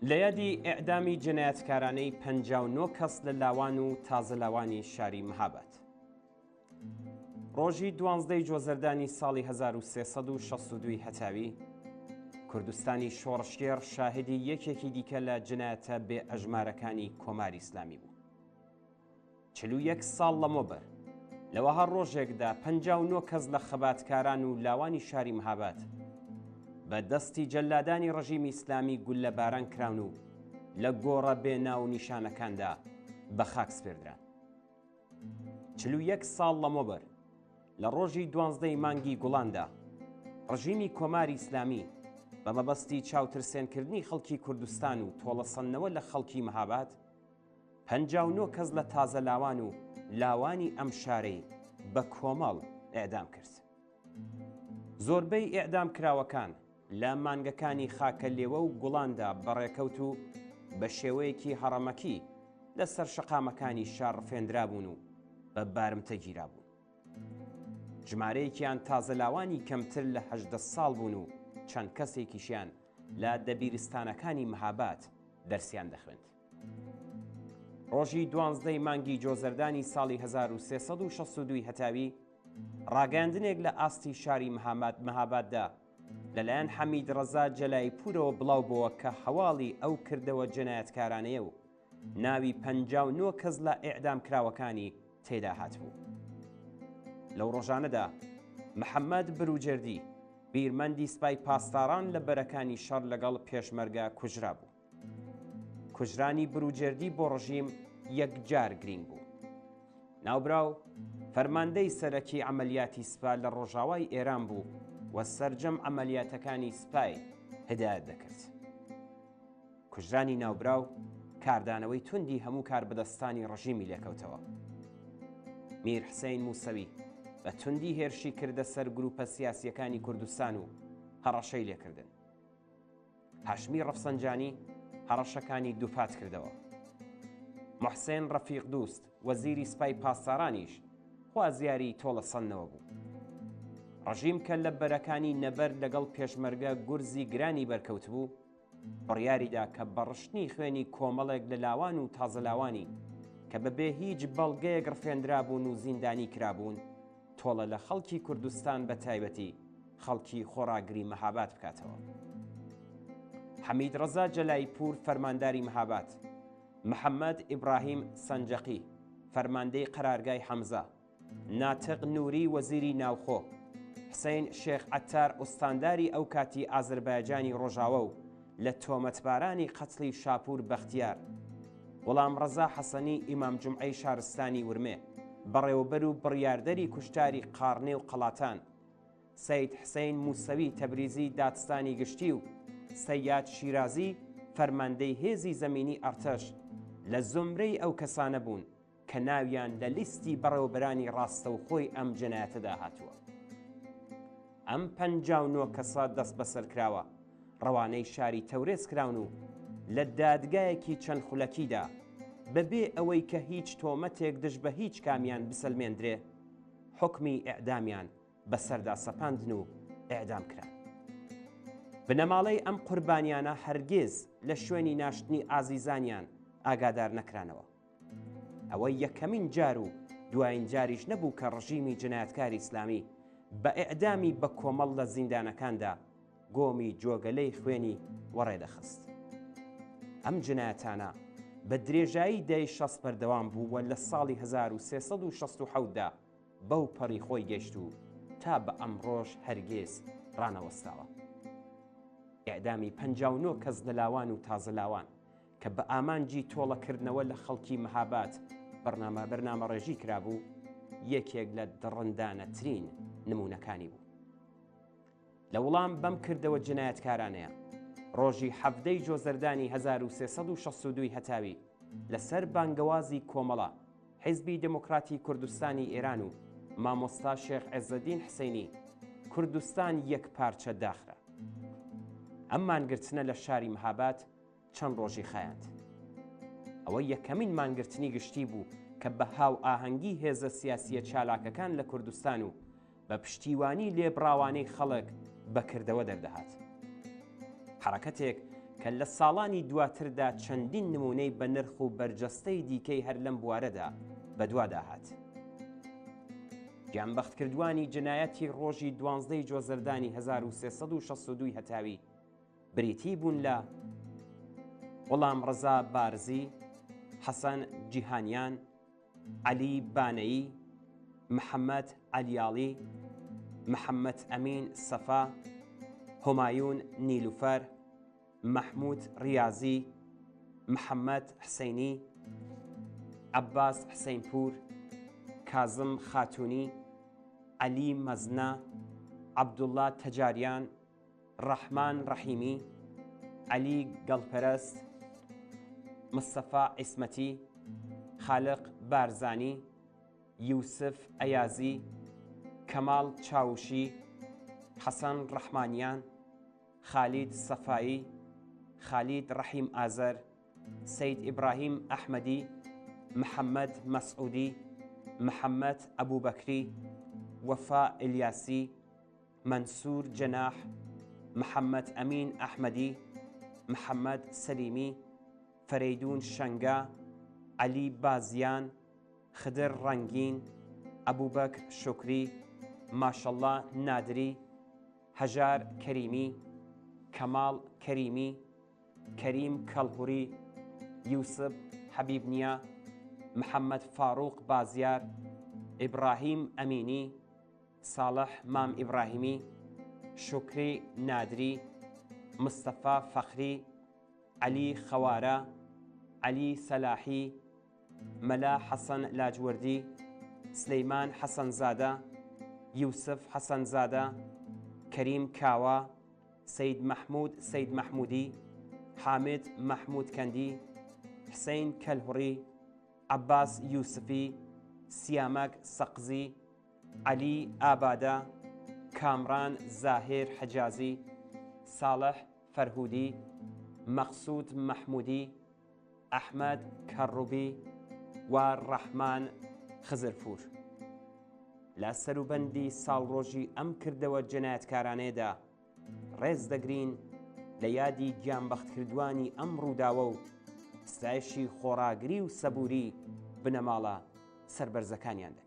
لە یادی ئێعدامی جنایەتکارانەی 59 کەس لە لاوان و تازەلاوانی شاری مەهاباد. ڕۆژی 12 جۆزەردانی ساڵی 1362 هەتاوی کوردستانی شۆڕشێر شاهدی یەکێکی دیکە لە جنایەتە بێ ئەژمارەکانی کۆماری ئیسلامی بوو. 41 ساڵ لەمەوبەر لەوەها ڕۆژێکدا 59 کەس لە خەباتکاران و لاوانی شاری مەهاباد بە دەستی جەلادانی ڕەژیمی ئیسلامی گول لە باران کراون و لە گۆڕە بێناو نیشانەکاندا بە خاک سپێردران. 41 ساڵ لەمەوبەر لە ڕۆژی 12 مانگی گوڵاندا ڕژیمی کۆماری ئیسلامی بە مەبەستی چاوترسێنکردنی خەڵکی کوردستان و تۆڵەسەندنەوە لە خەڵکی مەهاباد 59 کەس لە تازە لاوان و لاوانی ئەم شارەی بە کۆمەڵ ئێعدام کرد. زۆربەی ئێعدام کراوەکان لە مانگەکانی خاکە لێوە و گوڵاندا بەڕێکەوت و بە شێوەیەکی هەڕەمەکی لەسەر شەقامەکانی شار ڕفێنرابوون و بە بارمتە گیرابوون. ژمارەیەکیان تازەلاوانی کەمتر لە 18 ساڵ بوون و چەند کەسێکیشیان لە دەبیرستانەکانی مەهاباد دەرسیان دەخوێند. ڕۆژی 12 مانگی جۆزەردانی ساڵی 1362 هەتاوی ڕاگەاندنێک لە ئاستی شاری مەهاباددا لەلایەن حەمید ڕەزا جەلایپورەوە بڵاو بووە کە هەواڵی ئەو کردەوە جەنایەتکارانەیە و ناوی 59 کەس لە ئێعدام کراوەکانی تێدا هاتبوو. لەو ڕۆژانەدا محەممەد بروجێردی بیرمەندی سپای پاسداران لە بەرەکانی شەڕ لەگەڵ پێشمەرگە کوژرا بوو. کوژرانی بروجێردی بۆ ڕژیم یەکجار گرنگ بوو. ناوبراو فەرماندەی سەرەکی عەمەلیاتی سوپا لە ڕۆژاوای ئێران بوو و سەرجەم عەمەلیاتەکانی سوپای هدایەت دەکرد. کوژرانی ناوبراو کاردانەوەی توندی هەموو کاربەدەستانی ڕژیمی لێکەوتەوە. میر حسەین موسەوی بە توندی هێرشی کردە سەر گروپە سیاسیەکانی کوردستان و هەڕەشەی لێکردن. هاشمی ڕەفسەنجانی هەڕەشەکانی دووپات کردەوە. محسێن ڕەفیق دووست وەزیری سپای پاسدارانیش خوازیاری تۆڵەسەندنەوە بوو. ڕژیم کە لە بەرەکانی نەبەر لەگەڵ پێشمەرگە گورزی گرانی بەرکەوت بوو بڕیاریدا کە بەڕشتنی خوێنی کۆمەڵێک لە لاوان و تازەلاوانی کە بەبێ هیچ بەڵگەیەک ڕفێنرابوون و زیندانی کرابوون تۆڵە لە خەڵکی کوردستان بە تایبەتی خەڵکی خۆڕاگری مەهاباد بکاتەوە. حەمید ڕەزا جەلایپور فەرمانداری مەهاباد، محەممەد ئیبراهیم سەنجەقی فەرماندەی قەرارگای حەمزە، ناتق نووری وەزیری ناوخۆ، حسەین شێخ عەتار ئوستانداری ئەو کاتی ئازەربایجانی ڕۆژاوە و لە تۆمەتبارانی قەتڵی شاپور بەختیار، وەڵام ڕەزا حەسەنی ئیمام جومعەی شارستانی ورمێ بەڕێوەبەر و بڕیاردەری کوشتاری قارنێ و قەڵاتان، سەید حسەین موسەوی تەبریزی دادستانی گشتی و سەیاد شیرازی فەرماندەی هێزی زەمینی ئەرتەش لە زۆمرەی ئەو کەسانە بوون کە ناویان لە لیستی بەڕێوەبەرانی ڕاستەوخۆی ئەم جنایەتەدا هاتووە. ئەم 59 کەسە دەست بەسەر کراوە ڕەوانەی شاری تەورێز کراون و لە دادگایەکی چەند خولەکیدا بەبێ ئەوەی کە هیچ تۆمەتێک دژ بە هیچ کامیان بسەلمێندرێ حکمی ئێعدامیان بەسەردا سەپاندن و ئێعدام کران. بنەماڵەی ئەم قوربانیانە هەرگیز لە شوێنی ناشتنی ئازیزانیان ئاگادار نەکرانەوە. ئەوە یەکەمین جار و دوایین جاریش نەبوو کە ڕژیمی جنایەتکاری ئیسلامی بە ئێعدامی بە کۆمەڵ لە زیندانەکاندا گۆمی جۆگەلەی خوێنی وەڕێدەخست. ئەم جنایەتانە بە درێژایی دەی 60 بەردەوام بوو و لە ساڵی 1367دا بەو پەڕی خۆی گەشت و تا بە ئەمڕۆژ هەرگیز ڕانەوەستاوە. ئێعدامی 59 کەس لە لاوان و تازەلاوان کە بە ئامانجی تۆڵەکردنەوە لە خەڵکی مەهاباد بەرنامەڕێژی کرابوو یەکێک لە دڕندانەترین نمونەکانی بوو. لە وەڵام بەم کردەوە جنایەتکارانەیە ڕۆژی 17 جۆزەردانی 1362 هەتاوی لەسەر بانگەوازی کۆمەڵە حیزبی دموکراتی کوردستانی ئێران و مامۆستا شێخ عێزەدین حسەینی کوردستان یەک پارچە داخرا. ئەم مانگرتنە لە شاری مەهاباد چەند ڕۆژی خایاند. ئەوە یەکەمین مانگرتنی گشتی بوو کە بە هاو ئاهەنگی هێزە سیاسیە چالاکەکان لە کوردستان و بە پشتیوانی لێبڕاوانەی خەڵک بەکردەوە دەردەهات. حرەکەتێک کە لە ساڵانی دواتردا چەندین نمونەی بە نرخ و بەرجەستەی دیکەی هەر لەم بوارەدا بەدوادا هات. گیانبەختکردوانی جنایەتی ڕۆژی 12 جۆزەردانی 1362 هەتاوی بریتی بوون لە غوڵام ڕەزا بارزی، حەسەن جیهانیان، عەلی بانەیی، محەممەد عەلیاڵی، محەممەد ئەمین سەفا، هۆمایون نیلوفەر، محموود ڕیازی، محەممەد حسەینی، عەباس حسەینپور، کازم خاتوونی، عەلی مەزنە، عەبدوڵڵا تەجاریان، ڕەحمان ڕەحیمی، عەلی گەڵپەرست، مستەفا عیسمەتی، خالق بارزانی، یوسف ئەیازی، کەماڵ چاوشی، حەسەن ڕەحمانیان، خالید سەفایی، خالید ڕەحیم ئازەر، سەید ئیبراهیم ئەحمەدی، محەممەد مەسعودی، محەممەد ئەبوبەکری، وەفا ئیلیاسی، مەنسوور جەناح، محەممەد ئەمین ئەحمەدی، محەممەد سەلیمی، فەرەیدون شەنگا، عەلی بازیان، خدر ڕەنگین، ئەبوبەکر شوکری، ماشەڵڵا نادری، هەژار کەریمی، کەماڵ کەریمی، کەریم کەڵهوڕی، یوسف حەبیبنیا، محەممەد فاڕوق بازیار، ئیبراهیم ئەمینی، ساڵح مام ئیبراهیمی، شوکری نادری، مستەفا فەخری، عەلی خەوارە، عەلی سەلاحی، مەلا حەسەن لاجوەردی، سلەیمان حەسەنزادە، یوسف حەسەنزادە، کەریم کاوە، سەید مەحموود سەید مەحموودی، حامد مەحموود کەندی، حسەین کەلهوڕی، عەباس یوسفی، سیامەک سەقزی، عەلی ئابادە، کامران زاهێر حەجازی، ساڵح فەرهودی، مەقسوود مەحموودی، ئەحمەد کەڕوبی و ڕەحمان خزرپور. لە سەروبەندی ساڵڕۆژی ئەم کردەوە جەنایەتکارانەیەدا ڕێز دەگرین لە یادی گیانبەختکردوانی ئەم ڕووداوە و ستایشی خۆڕاگری و سەبووری بنەماڵە سەربەرزەکانیان دەکەین.